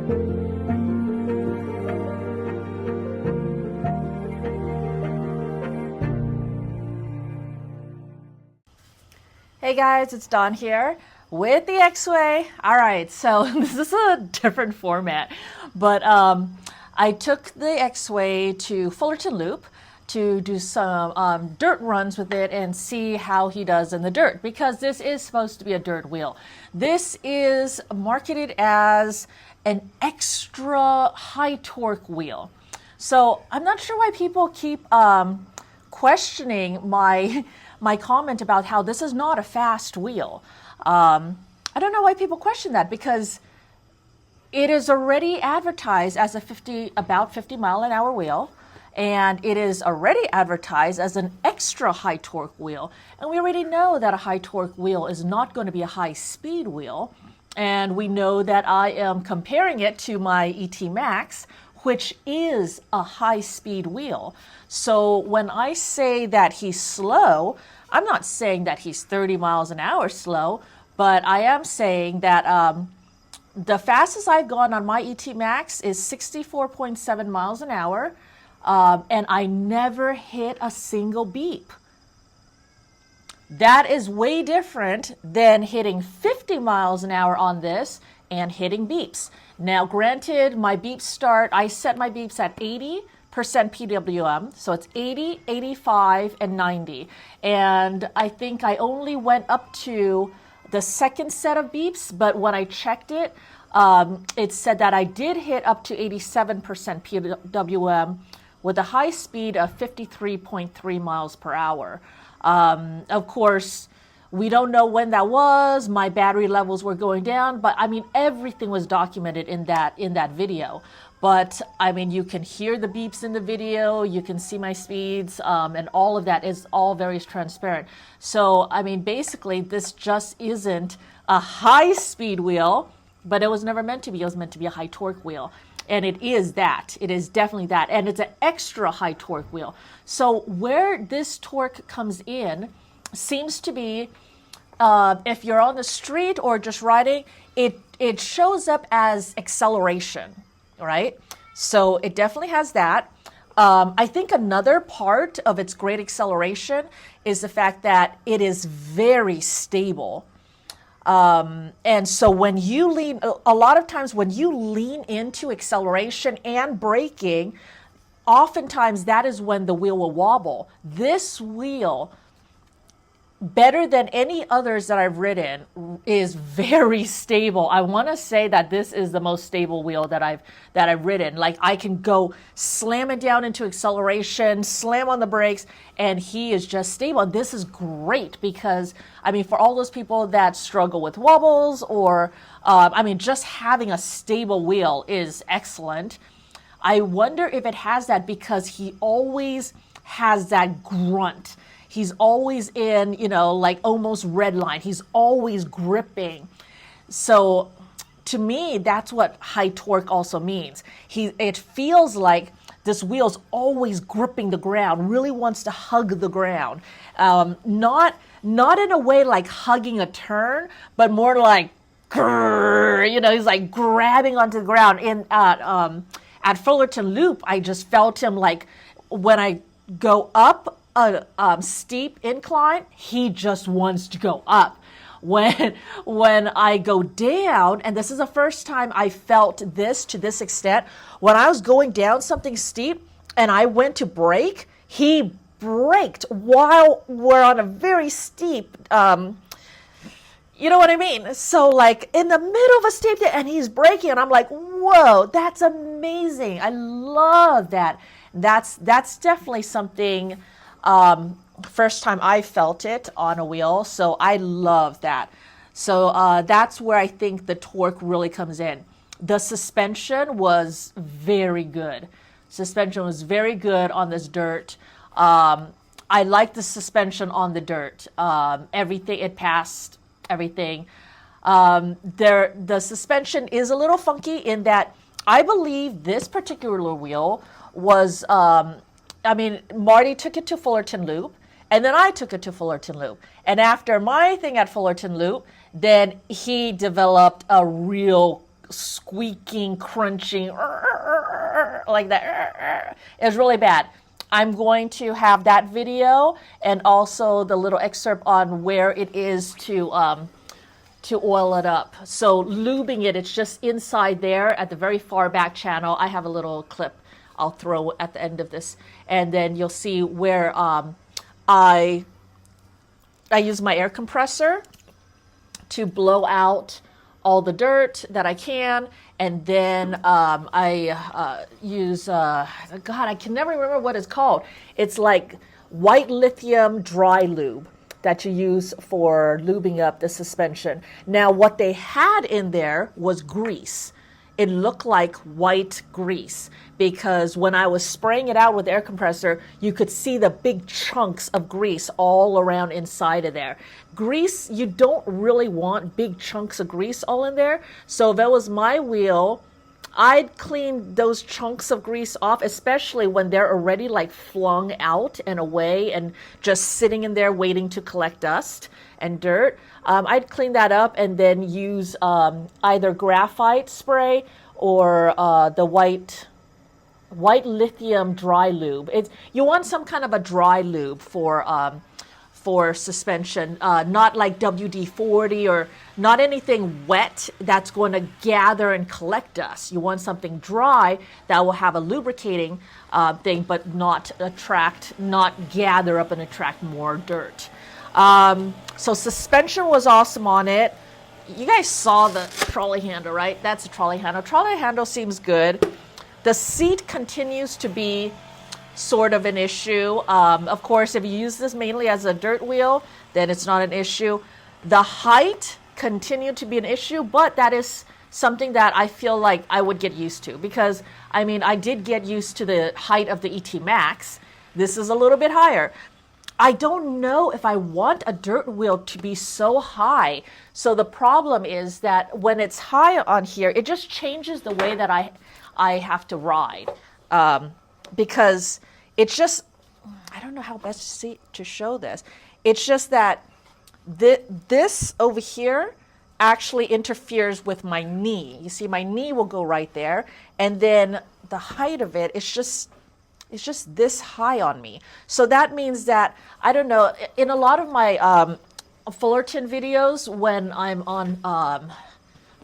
Hey guys, it's Dawn here with the XWay. All right, so this is a different format, but I took the XWay to Fullerton Loop to do some dirt runs with it and see how he does in the dirt, because this is supposed to be a dirt wheel. This is marketed as an extra high torque wheel. So I'm not sure why people keep questioning my comment about how this is not a fast wheel. I don't know why people question that, because it is already advertised as about 50 mile an hour wheel, and it is already advertised as an extra high torque wheel. And we already know that a high torque wheel is not going to be a high speed wheel. And we know that I am comparing it to my ET Max, which is a high speed wheel. So when I say that he's slow, I'm not saying that he's 30 miles an hour slow, but I am saying that the fastest I've gone on my ET Max is 64.7 miles an hour, and I never hit a single beep. That is way different than hitting 50 miles an hour on this and hitting beeps. Now, granted, my beeps start, I set my beeps at 80% PWM, so it's 80, 85, and 90. And I think I only went up to the second set of beeps, but when I checked it, it said that I did hit up to 87% PWM with a high speed of 53.3 miles per hour. Of course, we don't know when that was. My battery levels were going down, but I mean, everything was documented in that video. But I mean, you can hear the beeps in the video, you can see my speeds, and all of that is all very transparent. So, I mean, basically, this just isn't a high speed wheel, but it was never meant to be. It was meant to be a high torque wheel. And it is that. It is definitely that. And it's an extra high torque wheel. So where this torque comes in seems to be, if you're on the street or just riding, it shows up as acceleration, right? So it definitely has that. I think another part of its great acceleration is the fact that it is very stable. And so when you lean, a lot of times when you lean into acceleration and braking, oftentimes that is when the wheel will wobble. This wheel, better than any others that I've ridden, is very stable. I want to say that this is the most stable wheel that I've ridden. Like, I can go slam it down into acceleration, slam on the brakes, and he is just stable. And this is great because, I mean, for all those people that struggle with wobbles or, I mean, just having a stable wheel is excellent. I wonder if it has that because he always has that grunt. He's always in, you know, like almost red line. He's always gripping. So to me, that's what high torque also means. It feels like this wheel's always gripping the ground, really wants to hug the ground. Not in a way like hugging a turn, but more like, grrr, you know, he's like grabbing onto the ground. At Fullerton Loop, I just felt him like when I go up a steep incline, he just wants to go up. When I go down, and this is the first time I felt this to this extent, when I was going down something steep and I went to brake, he braked while we're on a very steep, you know what I mean? So like in the middle of a steep, and he's braking, and I'm like, whoa, that's amazing. I love that. That's definitely something. First time I felt it on a wheel, so I love that. So that's where I think the torque really comes in. The suspension was very good. Suspension was very good on this dirt. I like the suspension on the dirt. Everything, it passed everything. The suspension is a little funky in that I believe this particular wheel was, I mean, Marty took it to Fullerton Loop, and then I took it to Fullerton Loop. And after my thing at Fullerton Loop, then he developed a real squeaking, crunching, like that. It was really bad. I'm going to have that video and also the little excerpt on where it is to oil it up. So lubing it, it's just inside there at the very far back channel. I have a little clip I'll throw at the end of this, and then you'll see where I use my air compressor to blow out all the dirt that I can, and then I use, God, I can never remember what it's called. It's like white lithium dry lube that you use for lubing up the suspension. Now, what they had in there was grease. It looked like white grease because when I was spraying it out with the air compressor, you could see the big chunks of grease all around inside of there. Grease, you don't really want big chunks of grease all in there. So if that was my wheel, I'd clean those chunks of grease off, especially when they're already like flung out and away and just sitting in there waiting to collect dust and dirt. I'd clean that up and then use either graphite spray or the white lithium dry lube. You want some kind of a dry lube for suspension, not like WD-40 or not anything wet that's going to gather and collect dust. You want something dry that will have a lubricating thing, but not gather up and attract more dirt. So suspension was awesome on it. You guys saw the trolley handle, right? That's a trolley handle. Trolley handle seems good. The seat continues to be sort of an issue. Of course, if you use this mainly as a dirt wheel, then it's not an issue. The height continued to be an issue, but that is something that I feel like I would get used to because, I mean, I did get used to the height of the ET Max. This is a little bit higher. I don't know if I want a dirt wheel to be so high. So the problem is that when it's high on here, it just changes the way that I have to ride. Because it's just, I don't know how best to show this. It's just that this over here actually interferes with my knee. You see, my knee will go right there. And then the height of it, it's just this high on me. So that means that, I don't know, in a lot of my Fullerton videos, when I'm on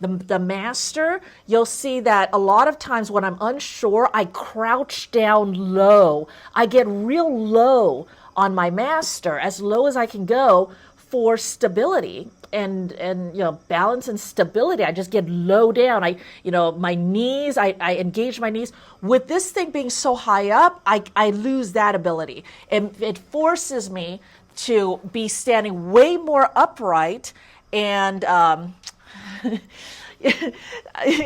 the master, you'll see that a lot of times when I'm unsure, I crouch down low. I get real low on my master, as low as I can go for stability and you know, balance and stability. I just get low down. My knees, I engage my knees. With this thing being so high up, I lose that ability. And it forces me to be standing way more upright and you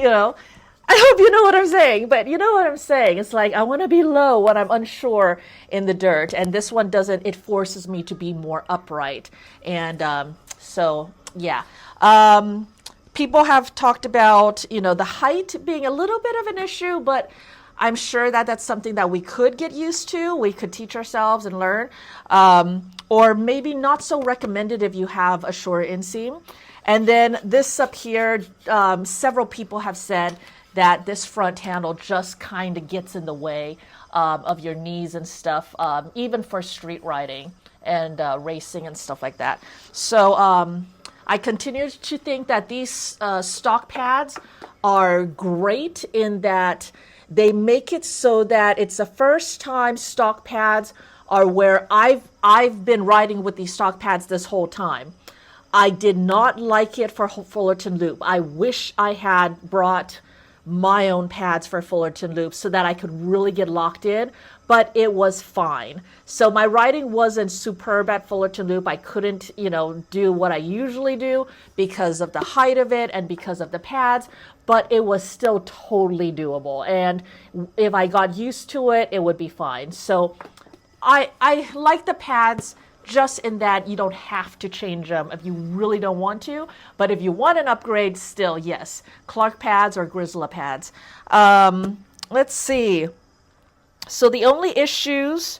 know, I hope you know what I'm saying, but you know what I'm saying. It's like I want to be low when I'm unsure in the dirt, and this one doesn't. It forces me to be more upright, and so yeah. People have talked about, you know, the height being a little bit of an issue, but I'm sure that that's something that we could get used to. We could teach ourselves and learn, or maybe not so recommended if you have a short inseam. And then this up here, several people have said that this front handle just kind of gets in the way of your knees and stuff, even for street riding and racing and stuff like that. So I continue to think that these stock pads are great in that they make it so that it's the first time stock pads are where I've been riding with these stock pads this whole time. I did not like it for Fullerton Loop. I wish I had brought my own pads for Fullerton Loop so that I could really get locked in, but it was fine. So my riding wasn't superb at Fullerton Loop. I couldn't, you know, do what I usually do because of the height of it and because of the pads, but it was still totally doable. And if I got used to it, it would be fine. So I like the pads just in that you don't have to change them if you really don't want to. But if you want an upgrade, still, yes. Clark pads or Grizzly pads. Let's see. So the only issues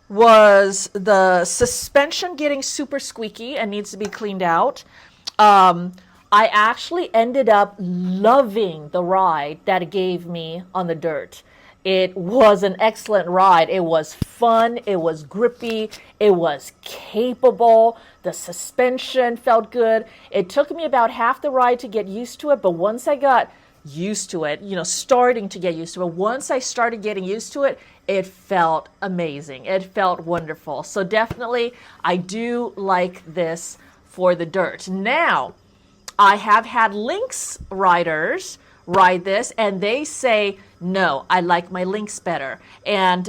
was the suspension getting super squeaky and needs to be cleaned out. I actually ended up loving the ride that it gave me on the dirt. It was an excellent ride. It was fun. It was grippy. It was capable. The suspension felt good. It took me about half the ride to get used to it, but once I got used to it, starting to get used to it, once I started getting used to it, it felt amazing. It felt wonderful. So definitely, I do like this for the dirt. Now, I have had Lynx riders ride this, and they say, no, I like my Lynx better. And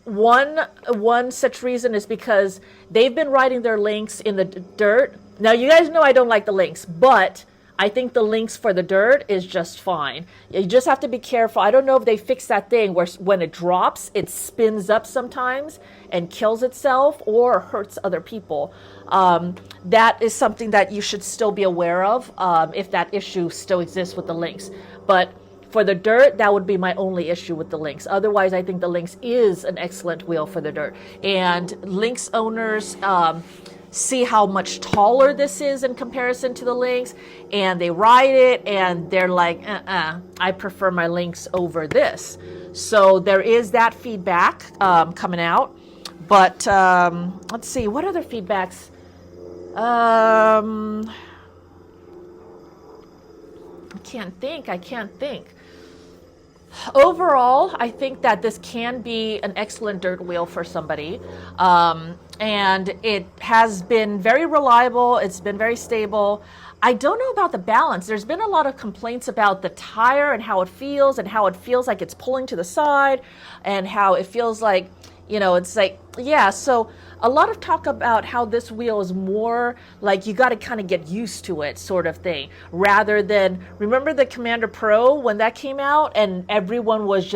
one such reason is because they've been riding their Lynx in the dirt. Now, you guys know I don't like the Lynx, but I think the Lynx for the dirt is just fine. You just have to be careful. I don't know if they fixed that thing where when it drops, it spins up sometimes and kills itself or hurts other people. That is something that you should still be aware of if that issue still exists with the Lynx. But for the dirt, that would be my only issue with the Lynx. Otherwise, I think the Lynx is an excellent wheel for the dirt. And Lynx owners see how much taller this is in comparison to the Lynx, and they ride it, and they're like, I prefer my Lynx over this. So there is that feedback coming out. But let's see, what other feedbacks? I can't think. Overall, I think that this can be an excellent dirt wheel for somebody. And it has been very reliable. It's been very stable. I don't know about the balance. There's been a lot of complaints about the tire and how it feels like it's pulling to the side, and how it feels like, it's like, yeah. So a lot of talk about how this wheel is more like you got to kind of get used to it sort of thing, rather than, remember the Commander Pro when that came out, and everybody was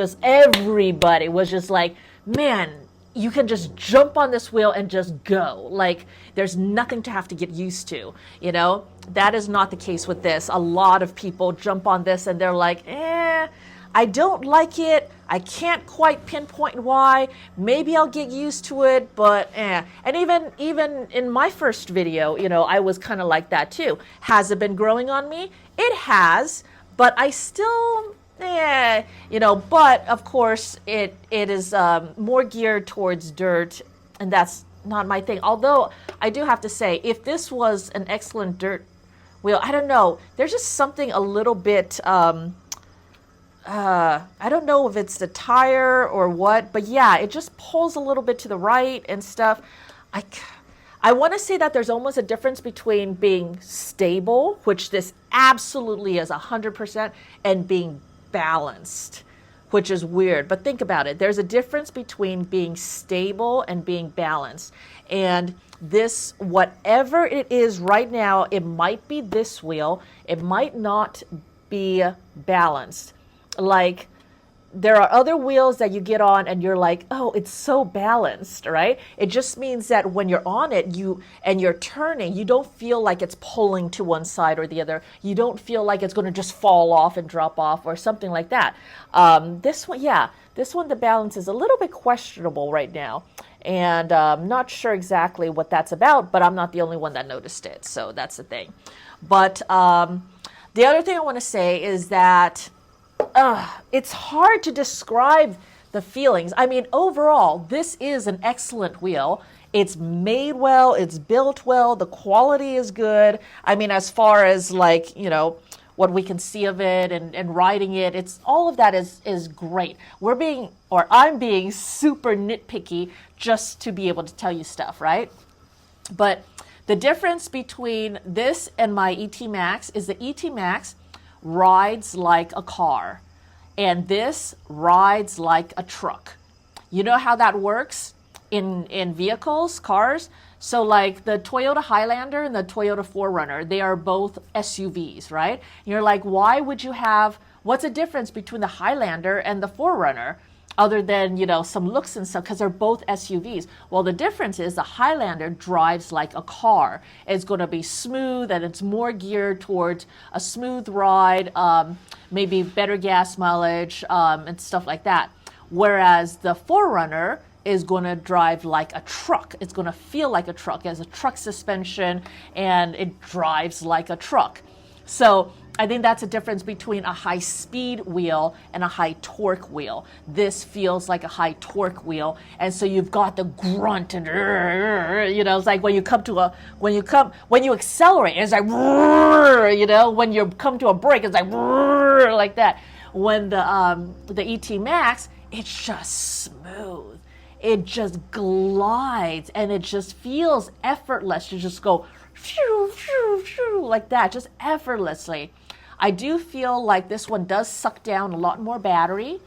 just like, man, you can just jump on this wheel and just go. Like, there's nothing to have to get used to, That is not the case with this. A lot of people jump on this and they're like, I don't like it. I can't quite pinpoint why. Maybe I'll get used to it, but And even in my first video, I was kind of like that too. Has it been growing on me? It has, but I still... but of course it is more geared towards dirt, and that's not my thing. Although I do have to say, if this was an excellent dirt wheel, I don't know, there's just something a little bit, I don't know if it's the tire or what, but yeah, it just pulls a little bit to the right and stuff. I want to say that there's almost a difference between being stable, which this absolutely is 100%, and being balanced, which is weird. But think about it. There's a difference between being stable and being balanced. And this, whatever it is right now, it might be this wheel. It might not be balanced. Like, there are other wheels that you get on and you're like, oh, it's so balanced, right? It just means that when you're on it, you're turning, you don't feel like it's pulling to one side or the other. You don't feel like it's going to just fall off and drop off or something like that. This one, the balance is a little bit questionable right now. And I'm not sure exactly what that's about, but I'm not the only one that noticed it. So that's the thing. But the other thing I want to say is that it's hard to describe the feelings. I mean, overall, this is an excellent wheel. It's made well, it's built well, the quality is good. I mean, as far as like, what we can see of it and riding it, it's all of that is great. I'm being super nitpicky just to be able to tell you stuff, right? But the difference between this and my ET Max is the ET Max rides like a car, and this rides like a truck. You know how that works in vehicles, cars? So like the Toyota Highlander and the Toyota 4Runner, they are both SUVs, right? You're like, what's the difference between the Highlander and the 4Runner? Other than, some looks and stuff, because they're both SUVs. Well, the difference is the Highlander drives like a car. It's going to be smooth, and it's more geared towards a smooth ride, maybe better gas mileage, and stuff like that. Whereas the 4Runner is going to drive like a truck. It's going to feel like a truck. It has a truck suspension and it drives like a truck. So I think that's a difference between a high speed wheel and a high torque wheel. This feels like a high torque wheel, and so you've got the grunt and it's like when you accelerate, it's like when you come to a brake, it's like that. When the ET Max, it's just smooth. It just glides and it just feels effortless. You just go like that, just effortlessly. I do feel like this one does suck down a lot more battery,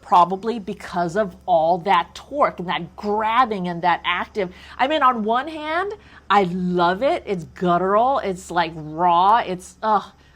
probably because of all that torque and that grabbing and that active. I mean, on one hand, I love it. It's guttural. It's like raw. It's,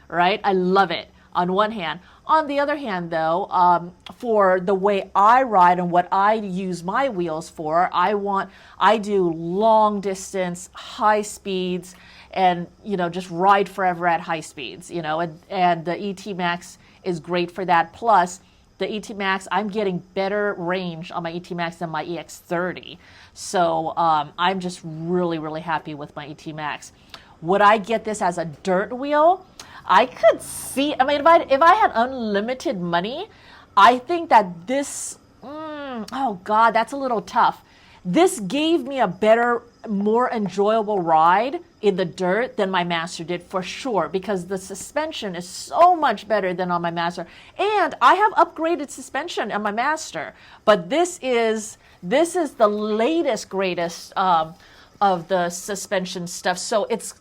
right? I love it on one hand. On the other hand, though, for the way I ride and what I use my wheels for, I do long distance, high speeds, and just ride forever at high speeds. And the ET Max is great for that. Plus, the ET Max, I'm getting better range on my ET Max than my EX30. So I'm just really, really happy with my ET Max. Would I get this as a dirt wheel? I could see, I mean, if I had unlimited money, I think that this, oh God, that's a little tough. This gave me a better, more enjoyable ride in the dirt than my Master did for sure, because the suspension is so much better than on my Master. And I have upgraded suspension on my Master, but this is the latest, greatest of the suspension stuff. So it's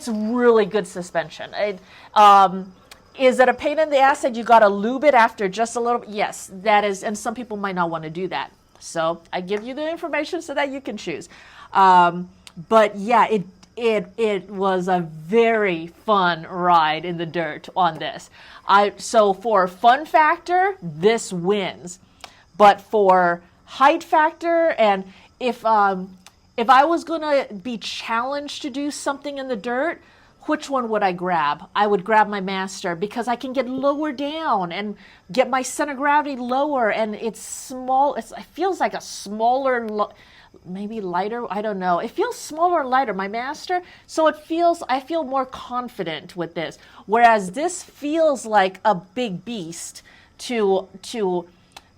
really good suspension. Is it a pain in the ass that you got to lube it after just a little? Yes, that is, and some people might not want to do that. So I give you the information so that you can choose. But yeah, it was a very fun ride in the dirt on this. So for fun factor, this wins. But for height factor, and if I was gonna be challenged to do something in the dirt, which one would I grab? I would grab my Master because I can get lower down and get my center of gravity lower, and it's small. It feels like a smaller, maybe lighter. I don't know. It feels smaller and lighter, my Master. So I feel more confident with this. Whereas this feels like a big beast to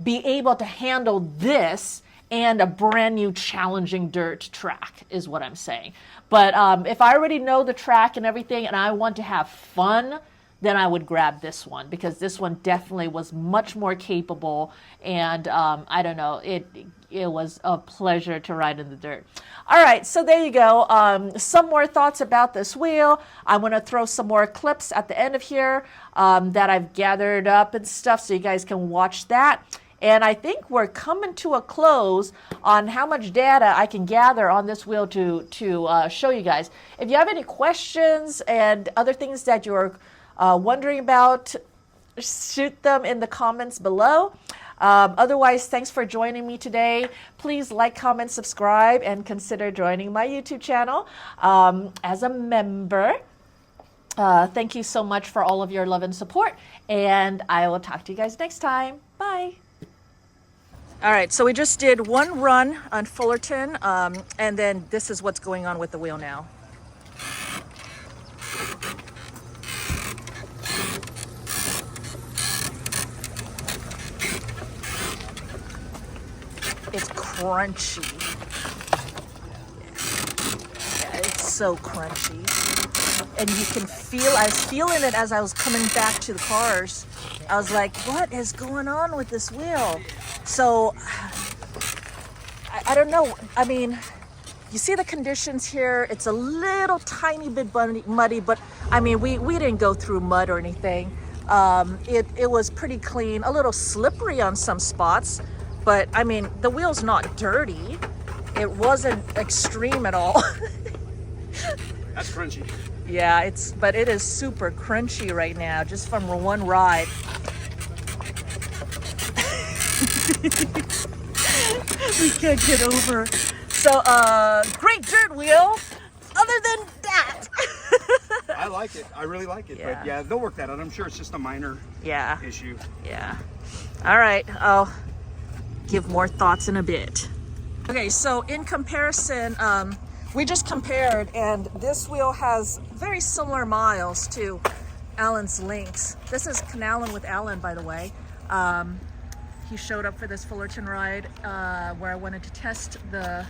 be able to handle this and a brand new challenging dirt track is what I'm saying. But if I already know the track and everything and I want to have fun, then I would grab this one, because this one definitely was much more capable, and I don't know, it was a pleasure to ride in the dirt. All right, so there you go. Some more thoughts about this wheel. I'm going to throw some more clips at the end of here that I've gathered up and stuff, so you guys can watch that. And I think we're coming to a close on how much data I can gather on this wheel to show you guys. If you have any questions and other things that you're wondering about, shoot them in the comments below. Otherwise, thanks for joining me today. Please like, comment, subscribe, and consider joining my YouTube channel as a member. Thank you so much for all of your love and support, and I will talk to you guys next time. Bye. All right, so we just did one run on Fullerton, and then this is what's going on with the wheel now. It's crunchy. Yeah, it's so crunchy. And you can feel, I was feeling it as I was coming back to the cars. I was like, what is going on with this wheel? So, I don't know. I mean, you see the conditions here. It's a little tiny bit muddy, but I mean, we didn't go through mud or anything. It was pretty clean, a little slippery on some spots, but I mean, the wheel's not dirty. It wasn't extreme at all. That's crunchy. Yeah, but it is super crunchy right now, just from one ride. We can't get over. So, great dirt wheel. Other than that, I like it. I really like it. Yeah. But yeah, they'll work that out. I'm sure it's just a minor issue. Yeah. All right. give more thoughts in a bit. Okay, so in comparison, we just compared, and this wheel has very similar miles to Alan's Lynx. This is Canalan with Alan, by the way. He showed up for this Fullerton ride where I wanted to test the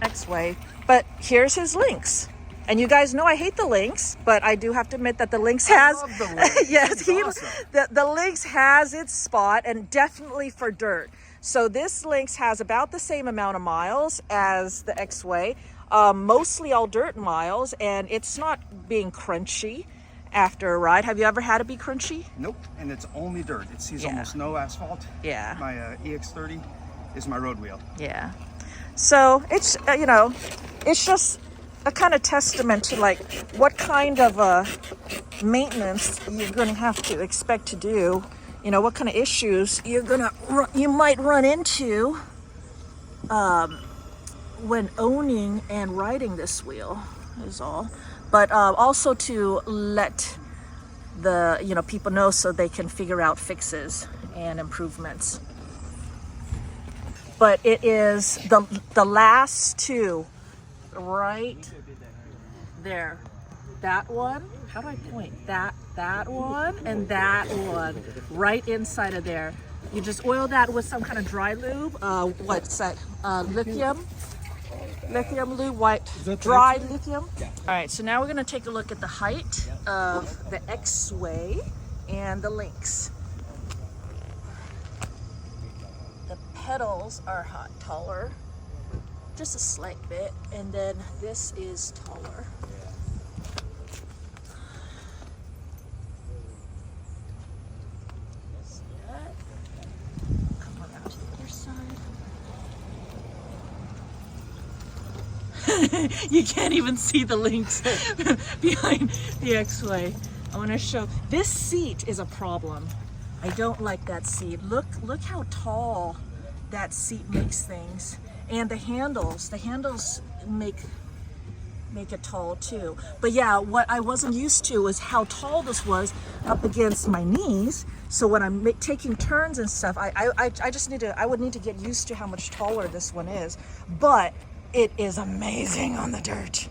XWay, but here's his Lynx. And you guys know I hate the Lynx, but I do have to admit that the Lynx has, I love the Lynx. yes, Awesome. the Lynx has its spot, and definitely for dirt. So this Lynx has about the same amount of miles as the XWay, mostly all dirt miles, and it's not being crunchy after a ride. Have you ever had it be crunchy? Nope, and it's only dirt. It sees Yeah. almost no asphalt. Yeah. My EX30 is my road wheel. Yeah. So it's, you know, it's just a kind of testament to like what kind of maintenance you're going to have to expect to do. You know, what kind of issues you might run into when owning and riding this wheel is all. But also to let the people know so they can figure out fixes and improvements. But it is the last two right there. That one, how do I point? That one and that one right inside of there. You just oil that with some kind of dry lube. What's that? Lithium lube, dry lithium. Yeah. All right, so now we're gonna take a look at the height of the XWay and the Lynx. The pedals are taller, just a slight bit, and then this is taller. See that? Come on out to the other side. You can't even see the Lynx behind the XWay. I want to show. This seat is a problem. I don't like that seat. Look how tall that seat makes things. And the handles make it tall too. But yeah, what I wasn't used to was how tall this was up against my knees. So when I'm taking turns and stuff, I would need to get used to how much taller this one is. But it is amazing on the dirt.